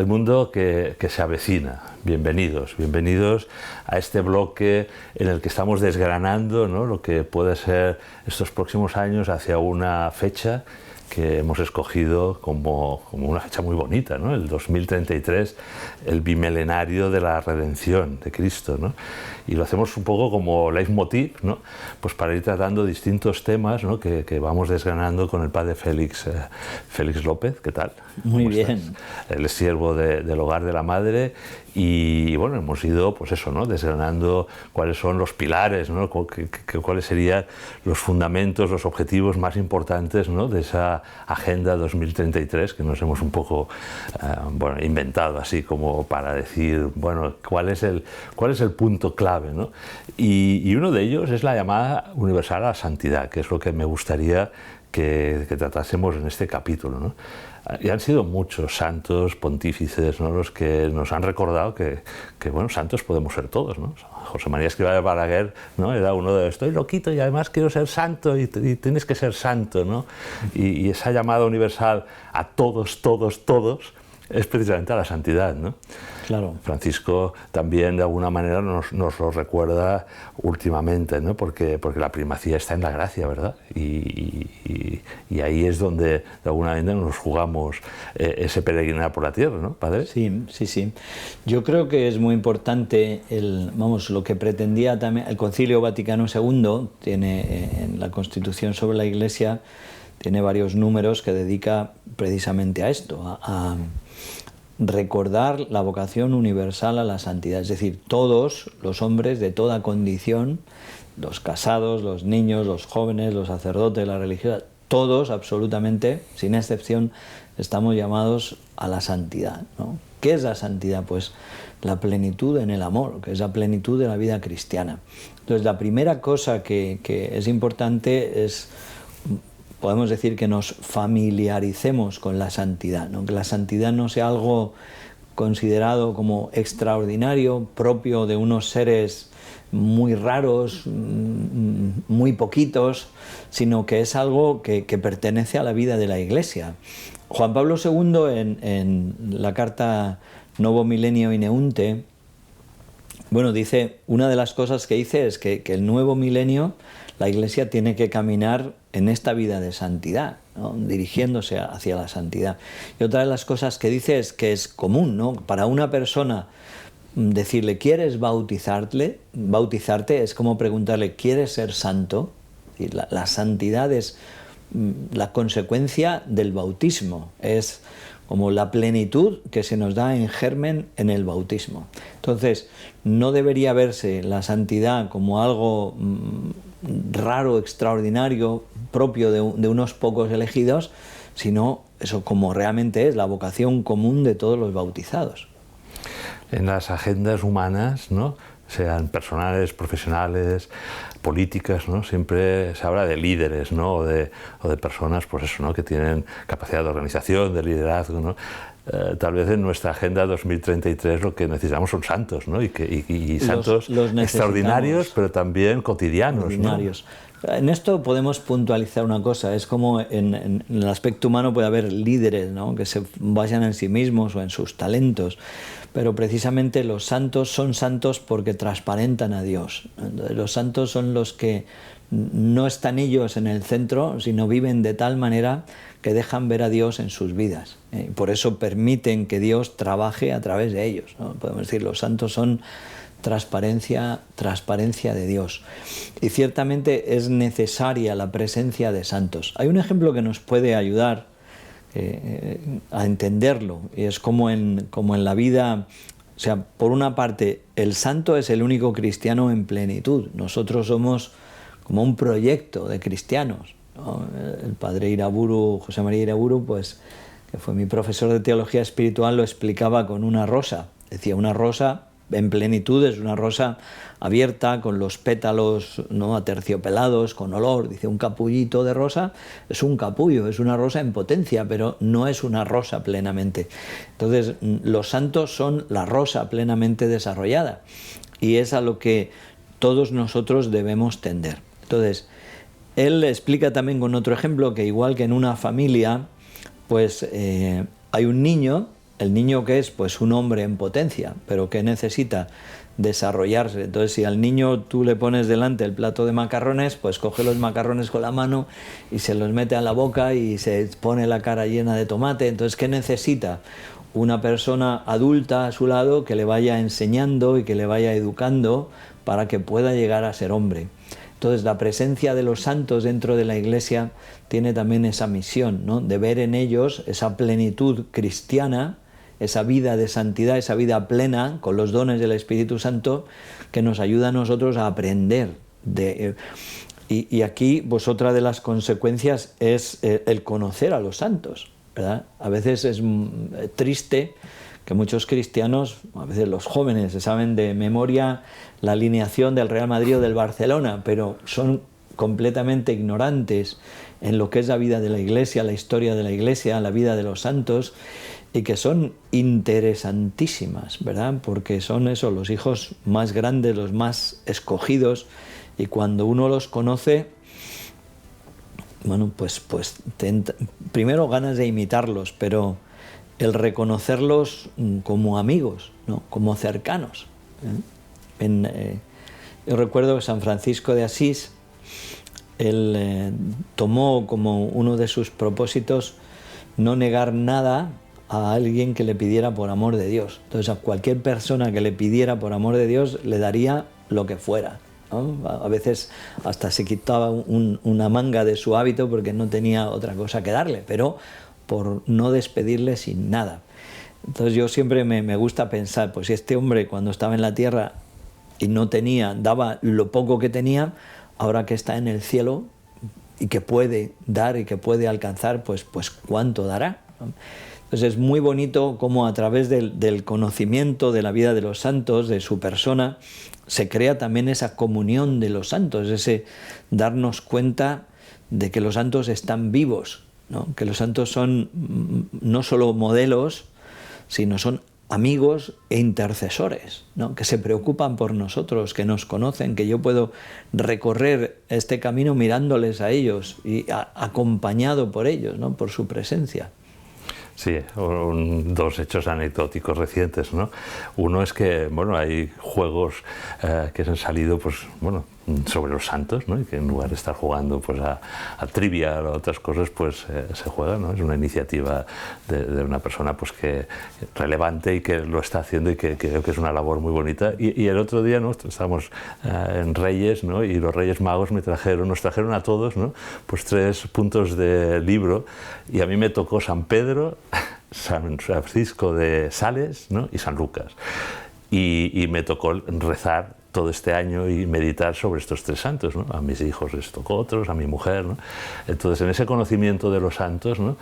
del mundo que se avecina. Bienvenidos, bienvenidos a este bloque en el que estamos desgranando, ¿no?, lo que puede ser estos próximos años hacia una fecha que hemos escogido como una fecha muy bonita, ¿no? El 2033, el bimilenario de la redención de Cristo, ¿no? Y lo hacemos un poco como leitmotiv, ¿no?, pues para ir tratando distintos temas, ¿no?, que vamos desgranando con el padre Félix López. ¿Qué tal? Muy bien. ¿Estás? Él es siervo del Hogar de la Madre y bueno, hemos ido, pues eso, ¿no?, desgranando cuáles son los pilares, ¿no?, cuáles serían los fundamentos, los objetivos más importantes, ¿no?, de esa Agenda 2033 que nos hemos un poco inventado así como para decir, bueno, cuál es el punto clave, ¿no? Y uno de ellos es la llamada universal a la santidad, que es lo que me gustaría que tratásemos en este capítulo, ¿no? Y han sido muchos santos, pontífices, ¿no?, los que nos han recordado que bueno, santos podemos ser todos, ¿no? José María Escrivá de Balaguer, ¿no?, era uno de estoy loquito y además quiero ser santo y tienes que ser santo, ¿no? Y esa llamada universal a todos, todos, todos es precisamente a la santidad, ¿no? Claro. Francisco también de alguna manera nos lo recuerda últimamente, ¿no?, porque la primacía está en la gracia, ¿verdad? Y ahí es donde de alguna manera nos jugamos ese peregrinar por la tierra, ¿no, padre? Sí, sí, sí. Yo creo que es muy importante lo que pretendía también el Concilio Vaticano II, tiene en la Constitución sobre la Iglesia, tiene varios números que dedica precisamente a esto, a recordar la vocación universal a la santidad, es decir, todos los hombres de toda condición, los casados, los niños, los jóvenes, los sacerdotes, las religiosas, todos absolutamente, sin excepción, estamos llamados a la santidad, ¿no? ¿Qué es la santidad? Pues la plenitud en el amor, que es la plenitud de la vida cristiana. Entonces, la primera cosa que es importante es, podemos decir, que nos familiaricemos con la santidad, ¿no? Que la santidad no sea algo considerado como extraordinario, propio de unos seres muy raros, muy poquitos, sino que es algo que pertenece a la vida de la Iglesia. Juan Pablo II, en la carta Novo Milenio Ineunte, bueno, dice, una de las cosas que dice es que el nuevo milenio, la Iglesia tiene que caminar en esta vida de santidad, ¿no?, dirigiéndose hacia la santidad. Y otra de las cosas que dice es que es común, ¿no?, para una persona decirle, ¿quieres bautizarte? Es como preguntarle, ¿quieres ser santo? Y la santidad es la consecuencia del bautismo, es como la plenitud que se nos da en germen en el bautismo. Entonces, no debería verse la santidad como algo raro, extraordinario, propio de unos pocos elegidos, sino eso como realmente es la vocación común de todos los bautizados. En las agendas humanas, ¿no?, sean personales, profesionales, políticas, ¿no?, siempre se habla de líderes, ¿no?, o de personas, pues eso, ¿no?, que tienen capacidad de organización, de liderazgo, ¿no? Tal vez en nuestra Agenda 2033 lo que necesitamos son santos, ¿no?, y santos los extraordinarios, pero también cotidianos, ordinarios, ¿no? En esto podemos puntualizar una cosa, es como en el aspecto humano puede haber líderes, ¿no?, que se basan en sí mismos o en sus talentos, pero precisamente los santos son santos porque transparentan a Dios. Entonces, los santos son los que no están ellos en el centro, sino viven de tal manera que dejan ver a Dios en sus vidas. Por eso permiten que Dios trabaje a través de ellos, ¿no? Podemos decir, los santos son transparencia de Dios. Y ciertamente es necesaria la presencia de santos. Hay un ejemplo que nos puede ayudar a entenderlo, y es como en la vida, o sea, por una parte, el santo es el único cristiano en plenitud. Nosotros somos como un proyecto de cristianos, ¿no? El padre Iraburu, José María Iraburu, pues, que fue mi profesor de teología espiritual, lo explicaba con una rosa. Decía, una rosa en plenitud es una rosa abierta, con los pétalos, ¿no?, aterciopelados, con olor. Dice, un capullito de rosa es un capullo, es una rosa en potencia, pero no es una rosa plenamente. Entonces, los santos son la rosa plenamente desarrollada, y es a lo que todos nosotros debemos tender. Entonces, él explica también con otro ejemplo que igual que en una familia, pues hay un niño el niño que es pues un hombre en potencia, pero que necesita desarrollarse. Entonces, si al niño tú le pones delante el plato de macarrones, pues coge los macarrones con la mano y se los mete a la boca y se pone la cara llena de tomate. Entonces, ¿qué necesita? Una persona adulta a su lado que le vaya enseñando y que le vaya educando para que pueda llegar a ser hombre. Entonces, la presencia de los santos dentro de la Iglesia tiene también esa misión, ¿no?, de ver en ellos esa plenitud cristiana, esa vida de santidad, esa vida plena con los dones del Espíritu Santo que nos ayuda a nosotros a aprender. Y aquí, pues otra de las consecuencias es el conocer a los santos, ¿verdad? A veces es triste que muchos cristianos, a veces los jóvenes, se saben de memoria la alineación del Real Madrid o del Barcelona, pero son completamente ignorantes en lo que es la vida de la Iglesia, la historia de la Iglesia, la vida de los santos, y que son interesantísimas, ¿verdad? Porque son eso, los hijos más grandes, los más escogidos, y cuando uno los conoce, bueno, pues primero ganas de imitarlos, pero el reconocerlos como amigos, ¿no?, como cercanos, ¿eh? Yo recuerdo que San Francisco de Asís, él tomó como uno de sus propósitos no negar nada a alguien que le pidiera por amor de Dios. Entonces, a cualquier persona que le pidiera por amor de Dios le daría lo que fuera, ¿no? A veces hasta se quitaba una manga de su hábito porque no tenía otra cosa que darle, pero por no despedirle sin nada. Entonces yo siempre me gusta pensar, pues si este hombre cuando estaba en la tierra y no tenía, daba lo poco que tenía, ahora que está en el cielo y que puede dar y que puede alcanzar, pues cuánto dará, ¿no? Entonces es muy bonito cómo a través del conocimiento de la vida de los santos, de su persona, se crea también esa comunión de los santos, ese darnos cuenta de que los santos están vivos, ¿no? Que los santos son no solo modelos, sino son amigos e intercesores, ¿no?, que se preocupan por nosotros, que nos conocen, que yo puedo recorrer este camino mirándoles a ellos y acompañado por ellos, ¿no?, por su presencia. Sí, dos hechos anecdóticos recientes, ¿no? Uno es que, bueno, hay juegos que se han salido, pues, bueno, sobre los santos, ¿no? Y que en lugar de estar jugando pues a trivia o a otras cosas, pues se juega, ¿no? Es una iniciativa de una persona pues que relevante y que lo está haciendo y que creo que es una labor muy bonita. Y el otro día, ¿no?, estábamos en Reyes, ¿no?, y los Reyes Magos nos trajeron a todos, ¿no?, pues 3 puntos de libro, y a mí me tocó San Pedro, San Francisco de Sales, ¿no?, y San Lucas. Y me tocó rezar todo este año y meditar sobre estos 3 santos, ¿no? A mis hijos les tocó otros, a mi mujer, ¿no? Entonces, en ese conocimiento de los santos, ¿no?,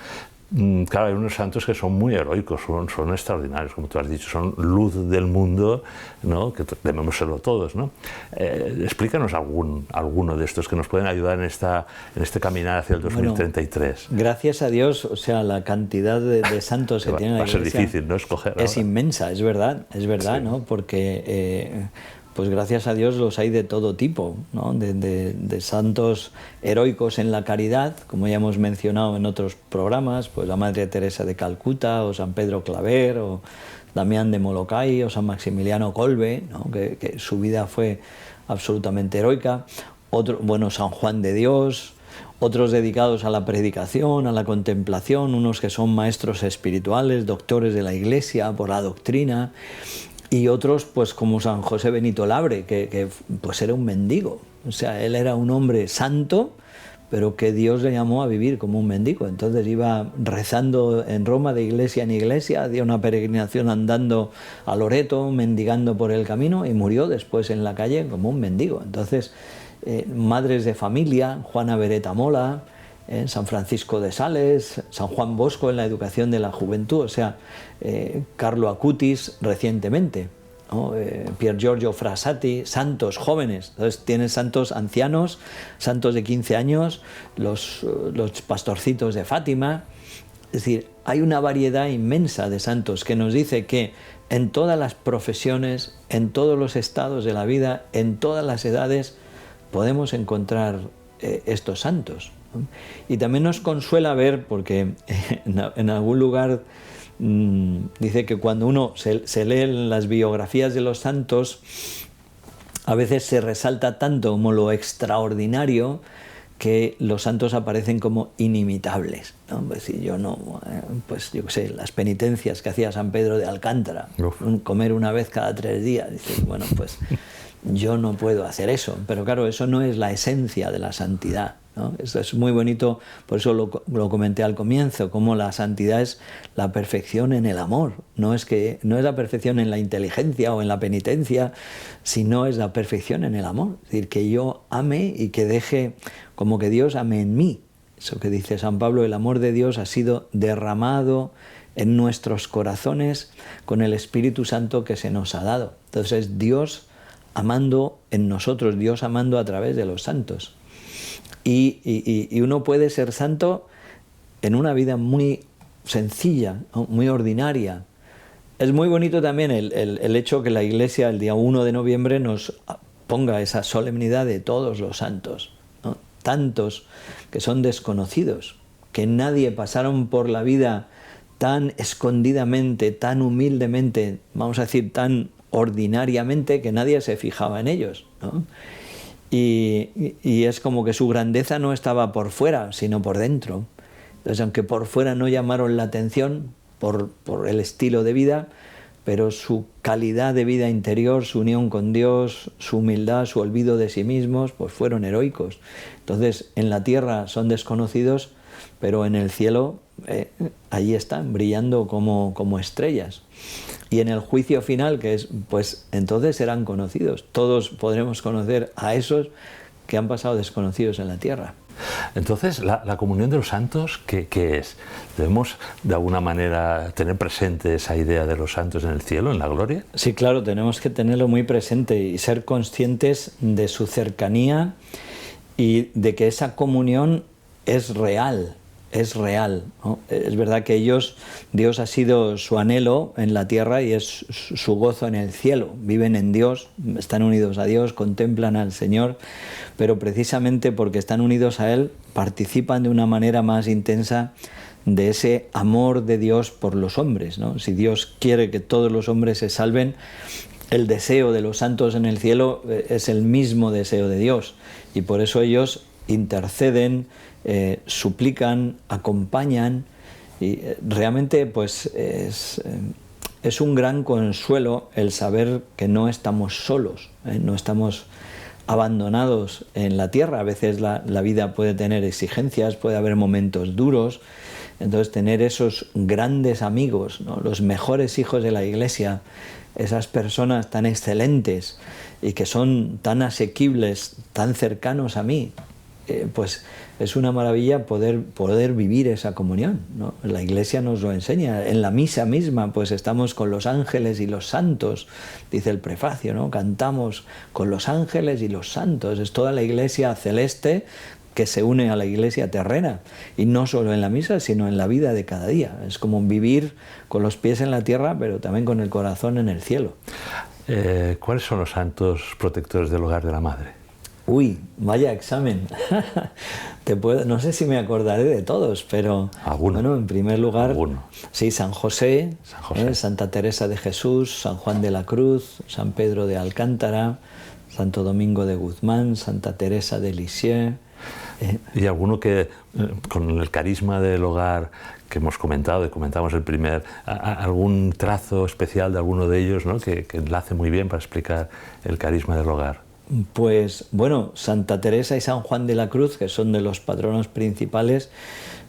claro, hay unos santos que son muy heroicos, son extraordinarios, como tú has dicho, son luz del mundo, ¿no?, que debemos serlo todos, ¿no? Explícanos alguno de estos que nos pueden ayudar en este caminar hacia el 2033. Bueno, gracias a Dios, o sea, la cantidad de santos que tiene la Iglesia va a ser difícil, ¿no?, escoger es ahora. inmensa, es verdad, sí, ¿no? Porque pues gracias a Dios los hay de todo tipo, ¿no? De santos heroicos en la caridad, como ya hemos mencionado en otros programas, pues la Madre Teresa de Calcuta, o San Pedro Claver, o Damián de Molokai, o San Maximiliano Kolbe, ¿no?, que su vida fue absolutamente heroica. San Juan de Dios, otros dedicados a la predicación, a la contemplación, unos que son maestros espirituales, doctores de la Iglesia por la doctrina, y otros pues como San José Benito Labre, que pues era un mendigo. O sea, él era un hombre santo, pero que Dios le llamó a vivir como un mendigo. Entonces iba rezando en Roma de iglesia en iglesia, hacía una peregrinación andando a Loreto, mendigando por el camino, y murió después en la calle como un mendigo. Entonces, madres de familia, Juana Beretta Mola, San Francisco de Sales, San Juan Bosco en la educación de la juventud, o sea, Carlo Acutis recientemente, ¿no? Pier Giorgio Frassati, santos jóvenes. Entonces tienes santos ancianos, santos de 15 años, los pastorcitos de Fátima. Es decir, hay una variedad inmensa de santos que nos dice que en todas las profesiones, en todos los estados de la vida, en todas las edades, podemos encontrar estos santos, ¿no? Y también nos consuela ver, porque en algún lugar dice que cuando uno se lee las biografías de los santos, a veces se resalta tanto como lo extraordinario que los santos aparecen como inimitables, ¿no? Pues si yo no, pues yo qué sé, las penitencias que hacía San Pedro de Alcántara, comer una vez cada 3 días, dices, bueno, pues yo no puedo hacer eso, pero claro, eso no es la esencia de la santidad, ¿no? Esto es muy bonito, por eso lo comenté al comienzo, como la santidad es la perfección en el amor, no es la perfección en la inteligencia o en la penitencia, sino es la perfección en el amor, es decir, que yo ame y que deje como que Dios ame en mí. Eso que dice San Pablo, el amor de Dios ha sido derramado en nuestros corazones con el Espíritu Santo que se nos ha dado. Entonces Dios amando en nosotros, Dios amando a través de los santos. Y uno puede ser santo en una vida muy sencilla, ¿no? Muy ordinaria. Es muy bonito también el hecho que la Iglesia el día 1 de noviembre nos ponga esa solemnidad de todos los santos, ¿no? Tantos que son desconocidos, que nadie pasaron por la vida tan escondidamente, tan humildemente, vamos a decir, tan ordinariamente, que nadie se fijaba en ellos, ¿no? Y es como que su grandeza no estaba por fuera, sino por dentro. Entonces, aunque por fuera no llamaron la atención por el estilo de vida, pero su calidad de vida interior, su unión con Dios, su humildad, su olvido de sí mismos, pues fueron heroicos. Entonces, en la tierra son desconocidos, pero en el cielo allí están, brillando como estrellas. Y en el juicio final, que es, pues entonces serán conocidos. Todos podremos conocer a esos que han pasado desconocidos en la tierra. Entonces, la comunión de los santos, ¿qué es? ¿Debemos de alguna manera tener presente esa idea de los santos en el cielo, en la gloria? Sí, claro, tenemos que tenerlo muy presente y ser conscientes de su cercanía y de que esa comunión es real, ¿no? Es verdad que Dios ha sido su anhelo en la tierra y es su gozo en el cielo. Viven en Dios, están unidos a Dios, contemplan al Señor, pero precisamente porque están unidos a Él, participan de una manera más intensa de ese amor de Dios por los hombres, ¿no? Si Dios quiere que todos los hombres se salven, el deseo de los santos en el cielo es el mismo deseo de Dios, y por eso ellos interceden, suplican, acompañan, y realmente pues es un gran consuelo el saber que no estamos solos, no estamos abandonados en la tierra. A veces la vida puede tener exigencias, puede haber momentos duros, entonces tener esos grandes amigos, ¿no? Los mejores hijos de la Iglesia, esas personas tan excelentes y que son tan asequibles, tan cercanos a mí, pues es una maravilla poder vivir esa comunión, ¿no? La Iglesia nos lo enseña. En la misa misma pues estamos con los ángeles y los santos, dice el prefacio, ¿no? Cantamos con los ángeles y los santos. Es toda la Iglesia celeste que se une a la Iglesia terrena, y no solo en la misa, sino en la vida de cada día. Es como vivir con los pies en la tierra, pero también con el corazón en el cielo. ¿Cuáles son los santos protectores del hogar de la Madre? Uy, vaya examen. No sé si me acordaré de todos, pero bueno, en primer lugar, sí, San José, Santa Teresa de Jesús, San Juan de la Cruz, San Pedro de Alcántara, Santo Domingo de Guzmán, Santa Teresa de Lisieux. ¿Y alguno que, con el carisma del hogar que hemos comentado, y comentamos algún trazo especial de alguno de ellos, ¿no? que enlace muy bien para explicar el carisma del hogar? Pues bueno, Santa Teresa y San Juan de la Cruz, que son de los patronos principales,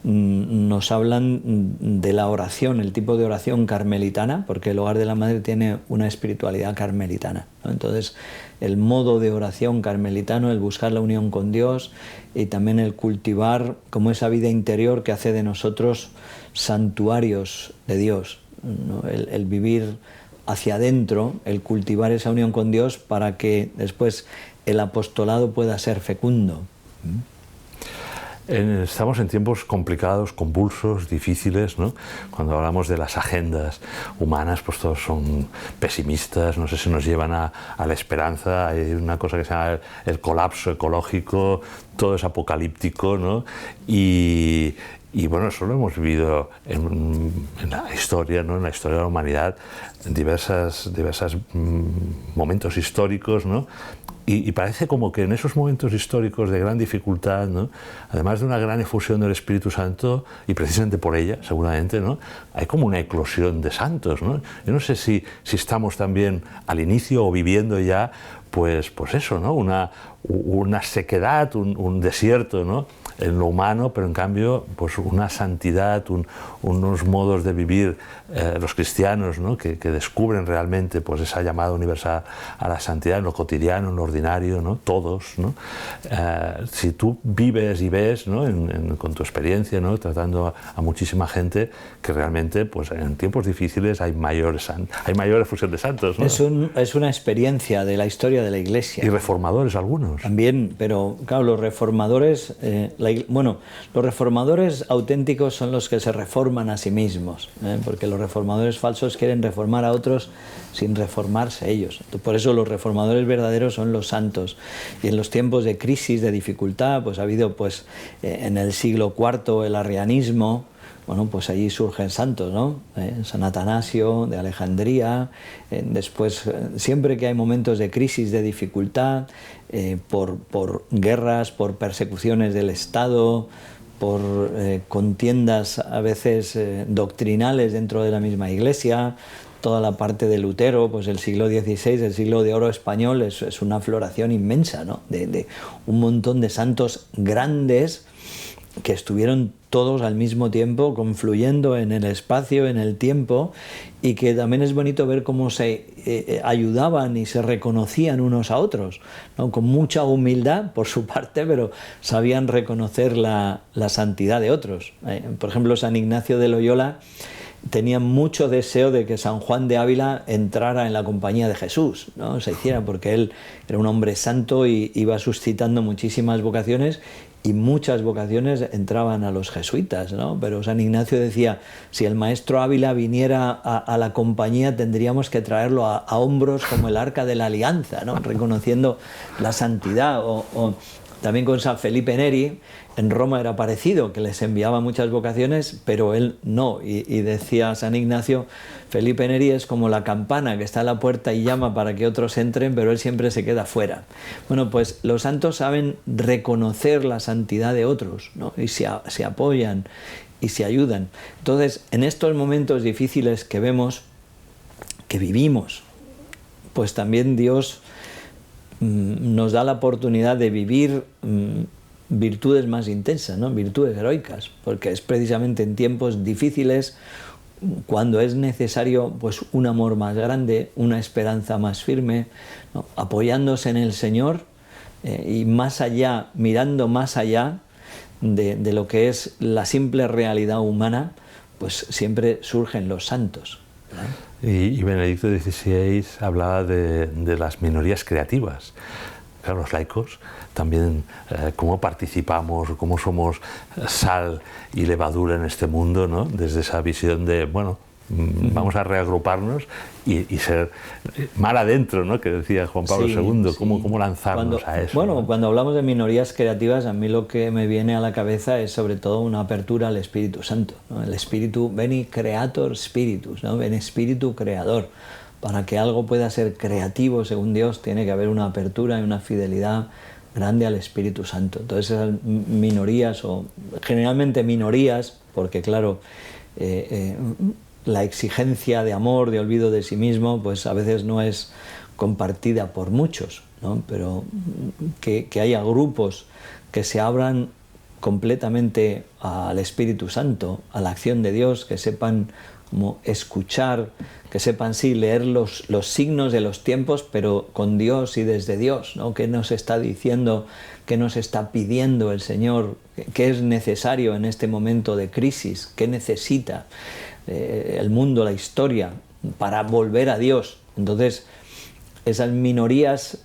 nos hablan de la oración, el tipo de oración carmelitana, porque el hogar de la Madre tiene una espiritualidad carmelitana, ¿no? Entonces, el modo de oración carmelitano, el buscar la unión con Dios y también el cultivar como esa vida interior que hace de nosotros santuarios de Dios, ¿no? El vivir hacia adentro, el cultivar esa unión con Dios para que después el apostolado pueda ser fecundo. Estamos en tiempos complicados, convulsos, difíciles, ¿no? Cuando hablamos de las agendas humanas, pues todos son pesimistas, no sé si nos llevan a la esperanza. Hay una cosa que se llama el colapso ecológico, todo es apocalíptico, ¿no? Y bueno, eso lo hemos vivido en la historia, ¿no? En la historia de la humanidad, en diversos momentos históricos, ¿no? Y parece como que en esos momentos históricos de gran dificultad, ¿no? Además de una gran efusión del Espíritu Santo, y precisamente por ella, seguramente, ¿no? Hay como una eclosión de santos, ¿no? Yo no sé si estamos también al inicio o viviendo ya, pues eso, ¿no? Una sequedad, un desierto, ¿no? En lo humano, pero en cambio pues una santidad, unos modos de vivir los cristianos, ¿no? que descubren realmente pues esa llamada universal a la santidad en lo cotidiano, en lo ordinario, ¿no? Todos, ¿no? Si tú vives y ves, ¿no? Con tu experiencia, ¿no? Tratando a muchísima gente, que realmente pues en tiempos difíciles hay mayor efusión de santos, ¿no? Es una experiencia de la historia de la Iglesia. Y reformadores algunos. También, pero claro, los reformadores, los reformadores auténticos son los que se reforman a sí mismos, porque los reformadores falsos quieren reformar a otros sin reformarse ellos. Por eso los reformadores verdaderos son los santos. Y en los tiempos de crisis, de dificultad, pues ha habido en el siglo IV el arrianismo. Bueno, pues allí surgen santos, ¿no? San Atanasio de Alejandría. Después, siempre que hay momentos de crisis, de dificultad, por guerras, por persecuciones del Estado, por contiendas a veces doctrinales dentro de la misma Iglesia, toda la parte de Lutero, pues el siglo XVI, el siglo de oro español, es una floración inmensa, ¿no? De un montón de santos grandes que estuvieron todos al mismo tiempo confluyendo en el espacio, en el tiempo, y que también es bonito ver cómo se ayudaban y se reconocían unos a otros, ¿no? Con mucha humildad por su parte, pero sabían reconocer la santidad de otros. Por ejemplo, San Ignacio de Loyola tenía mucho deseo de que San Juan de Ávila entrara en la compañía de Jesús, ¿no? Se hiciera, porque él era un hombre santo y iba suscitando muchísimas vocaciones, y muchas vocaciones entraban a los jesuitas, ¿no? Pero San Ignacio decía, si el maestro Ávila viniera a la compañía, tendríamos que traerlo a hombros como el arca de la alianza, ¿no? Reconociendo la santidad. O también con San Felipe Neri, en Roma era parecido, que les enviaba muchas vocaciones, pero él no. Y decía San Ignacio, Felipe Neri es como la campana que está a la puerta y llama para que otros entren, pero él siempre se queda fuera. Bueno, pues los santos saben reconocer la santidad de otros, ¿no? Y se apoyan y se ayudan. Entonces, en estos momentos difíciles que vemos, que vivimos, pues también Dios nos da la oportunidad de vivir virtudes más intensas, ¿no? Virtudes heroicas, porque es precisamente en tiempos difíciles cuando es necesario pues un amor más grande, una esperanza más firme, ¿no? Apoyándose en el Señor y más allá, mirando más allá de lo que es la simple realidad humana, pues siempre surgen los santos, ¿verdad? Y Benedicto XVI hablaba de las minorías creativas. Claro, los laicos también, cómo participamos, cómo somos sal y levadura en este mundo, ¿no? Desde esa visión de, bueno, vamos a reagruparnos y ser mar adentro, ¿no? Que decía Juan Pablo II, ¿cómo lanzarnos a eso? Bueno, ¿no? Cuando hablamos de minorías creativas, a mí lo que me viene a la cabeza es sobre todo una apertura al Espíritu Santo, ¿no? El Espíritu, veni creator spiritus, ¿no? Ven Espíritu creador. Para que algo pueda ser creativo según Dios, tiene que haber una apertura y una fidelidad grande al Espíritu Santo. Entonces esas minorías, o generalmente minorías, porque claro, la exigencia de amor, de olvido de sí mismo, pues a veces no es compartida por muchos, ¿no? Pero que haya grupos que se abran completamente al Espíritu Santo, a la acción de Dios, que sepan como escuchar, que sepan sí leer los signos de los tiempos, pero con Dios y desde Dios, ¿no? ¿Qué nos está diciendo, qué nos está pidiendo el Señor, qué es necesario en este momento de crisis, qué necesita el mundo, la historia, para volver a Dios? Entonces, esas minorías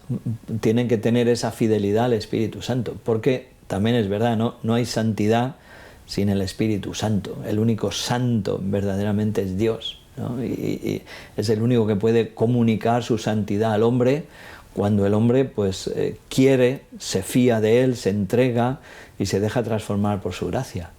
tienen que tener esa fidelidad al Espíritu Santo, porque también es verdad, no hay santidad sin el Espíritu Santo. El único santo verdaderamente es Dios, ¿no? Y es el único que puede comunicar su santidad al hombre cuando el hombre pues quiere, se fía de él, se entrega y se deja transformar por su gracia.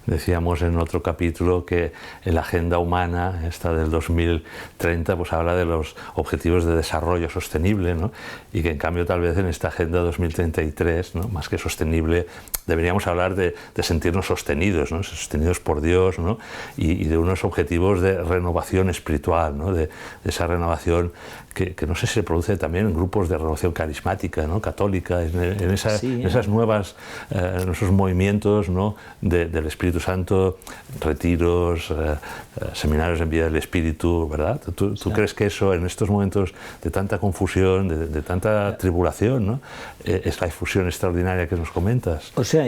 Decíamos en otro capítulo que en la agenda humana, esta del 2030, pues habla de los objetivos de desarrollo sostenible, ¿no? Y que en cambio tal vez en esta agenda 2033, ¿no?, más que sostenible, deberíamos hablar de sentirnos sostenidos, ¿no?, sostenidos por Dios, ¿no?, y de unos objetivos de renovación espiritual, ¿no?, de esa renovación que no sé si se produce también en grupos de renovación carismática, ¿no?, católica, en esas nuevas, en esos movimientos, ¿no?, del Espíritu Santo, retiros, seminarios en vida del Espíritu, ¿verdad? ¿Tú crees que eso, en estos momentos de tanta confusión, de tanta tribulación, ¿no?, es la difusión extraordinaria que nos comentas? O sea,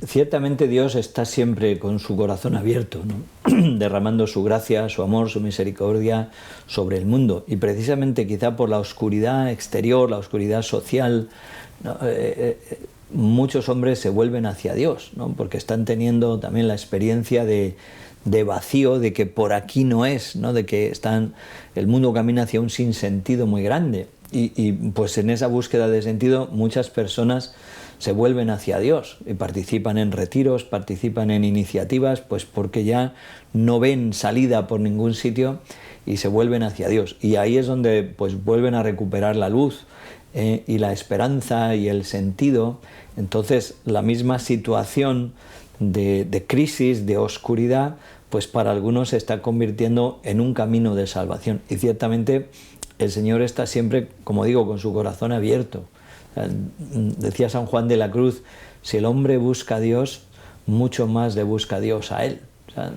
ciertamente Dios está siempre con su corazón abierto, ¿no?, derramando su gracia, su amor, su misericordia sobre el mundo. Y precisamente quizá por la oscuridad exterior, la oscuridad social, ¿no?, muchos hombres se vuelven hacia Dios, ¿no?, porque están teniendo también la experiencia de vacío, de que por aquí no es, ¿no?, de que el mundo camina hacia un sinsentido muy grande. Y pues en esa búsqueda de sentido muchas personas se vuelven hacia Dios y participan en retiros, participan en iniciativas, pues porque ya no ven salida por ningún sitio y se vuelven hacia Dios. Y ahí es donde pues vuelven a recuperar la luz y la esperanza y el sentido. Entonces la misma situación de crisis, de oscuridad, pues para algunos se está convirtiendo en un camino de salvación. Y ciertamente el Señor está siempre, como digo, con su corazón abierto. Decía San Juan de la Cruz, si el hombre busca a Dios, mucho más le busca a Dios a él. O sea,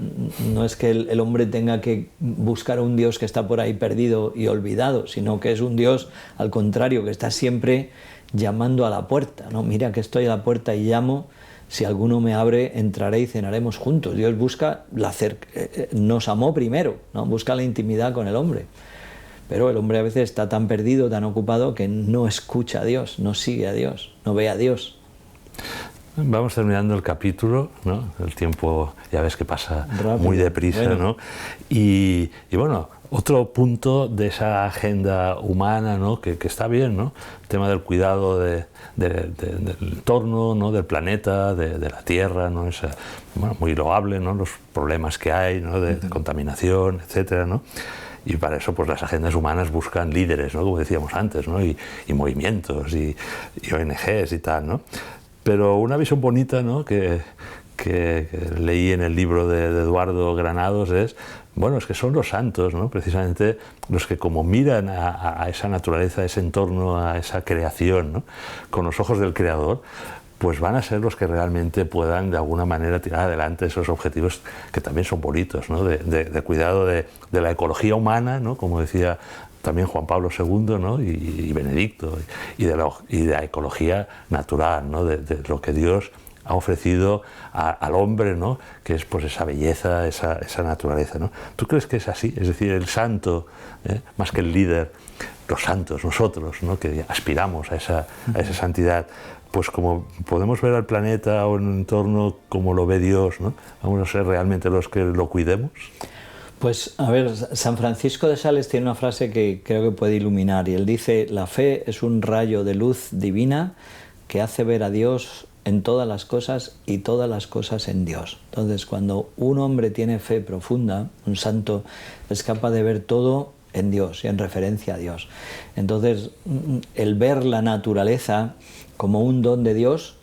no es que el hombre tenga que buscar a un Dios que está por ahí perdido y olvidado, sino que es un Dios, al contrario, que está siempre llamando a la puerta, ¿no? Mira que estoy a la puerta y llamo, si alguno me abre, entraré y cenaremos juntos. Dios busca, nos amó primero, ¿no?, busca la intimidad con el hombre. Pero el hombre a veces está tan perdido, tan ocupado, que no escucha a Dios, no sigue a Dios, no ve a Dios. Vamos terminando el capítulo, ¿no? El tiempo ya ves que pasa rápido, muy deprisa, bueno, ¿no? Y bueno, otro punto de esa agenda humana, ¿no?, que está bien, ¿no?, el tema del cuidado del entorno, ¿no?, del planeta, de la Tierra, ¿no?, es bueno, muy loable, ¿no?, los problemas que hay, ¿no?, de contaminación, etcétera, ¿no? Y para eso pues las agendas humanas buscan líderes, ¿no?, como decíamos antes, ¿no?, y movimientos y ONGs y tal, ¿no? Pero una visión bonita, ¿no?, que leí en el libro de Eduardo Granados es, bueno, es que son los santos, ¿no?, precisamente los que como miran a esa naturaleza, a ese entorno, a esa creación, ¿no?, con los ojos del Creador, pues van a ser los que realmente puedan de alguna manera tirar adelante esos objetivos que también son bonitos, ¿no?, de cuidado de la ecología humana, ¿no?, como decía también Juan Pablo II, ¿no?, y Benedicto, y de la ecología natural, ¿no?, de lo que Dios ha ofrecido al hombre, ¿no?, que es pues esa belleza, esa naturaleza, ¿no? ¿Tú crees que es así? Es decir, el santo, más que el líder, los santos, nosotros, ¿no?, que aspiramos a esa santidad, pues como podemos ver al planeta o en un entorno como lo ve Dios, ¿no?, vamos a ser realmente los que lo cuidemos. Pues a ver, San Francisco de Sales tiene una frase que creo que puede iluminar, y él dice: la fe es un rayo de luz divina que hace ver a Dios en todas las cosas y todas las cosas en Dios. Entonces, cuando un hombre tiene fe profunda, un santo, es capaz de ver todo en Dios y en referencia a Dios. Entonces, el ver la naturaleza como un don de Dios,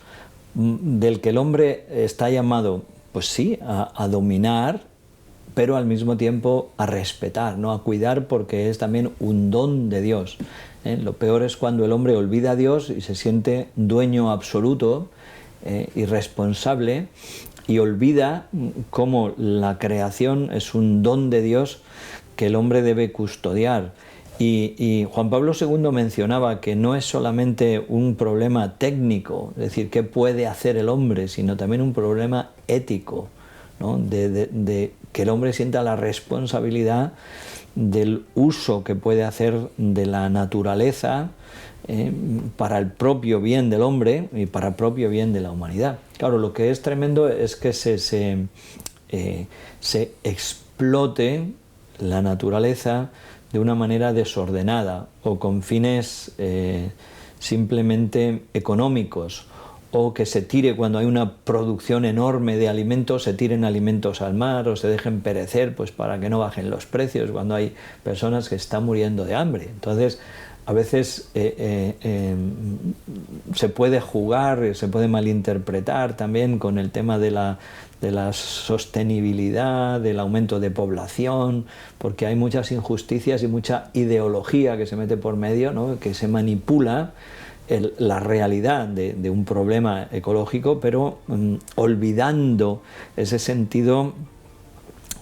del que el hombre está llamado, pues sí, a dominar, pero al mismo tiempo a respetar, ¿no?, a cuidar, porque es también un don de Dios. Lo peor es cuando el hombre olvida a Dios y se siente dueño absoluto y responsable, y olvida cómo la creación es un don de Dios que el hombre debe custodiar. Y Juan Pablo II mencionaba que no es solamente un problema técnico, es decir, qué puede hacer el hombre, sino también un problema ético, ¿no?, de que el hombre sienta la responsabilidad del uso que puede hacer de la naturaleza para el propio bien del hombre y para el propio bien de la humanidad. Claro, lo que es tremendo es que se explote la naturaleza de una manera desordenada o con fines simplemente económicos, o que se tire, cuando hay una producción enorme de alimentos, se tiren alimentos al mar o se dejen perecer pues para que no bajen los precios cuando hay personas que están muriendo de hambre. Entonces, a veces se puede jugar, se puede malinterpretar también con el tema de la sostenibilidad, del aumento de población, porque hay muchas injusticias y mucha ideología que se mete por medio, ¿no?, que se manipula la realidad de un problema ecológico, pero olvidando ese sentido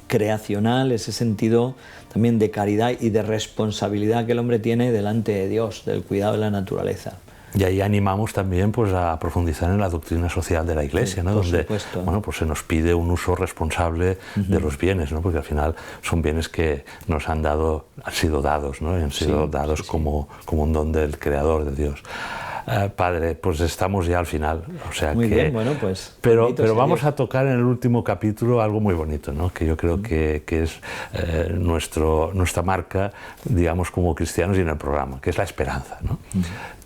creacional, ese sentido también de caridad y de responsabilidad que el hombre tiene delante de Dios, del cuidado de la naturaleza. Y ahí animamos también pues, a profundizar en la doctrina social de la Iglesia, Sí, ¿no? Donde supuesto. bueno, pues se nos pide un uso responsable de los bienes, ¿no? Porque al final son bienes que nos han sido dados, ¿no? Y han sido dados como un don del Creador, de Dios. Padre, pues estamos ya al final, o sea muy que... bien, bueno, pues... Pero vamos a tocar en el último capítulo algo muy bonito, ¿no? Que yo creo que es nuestra marca, digamos, como cristianos y en el programa, que es la esperanza, ¿no?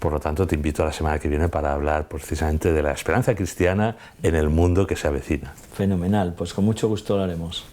Por lo tanto, te invito a la semana que viene para hablar precisamente de la esperanza cristiana en el mundo que se avecina. Fenomenal, pues con mucho gusto lo haremos.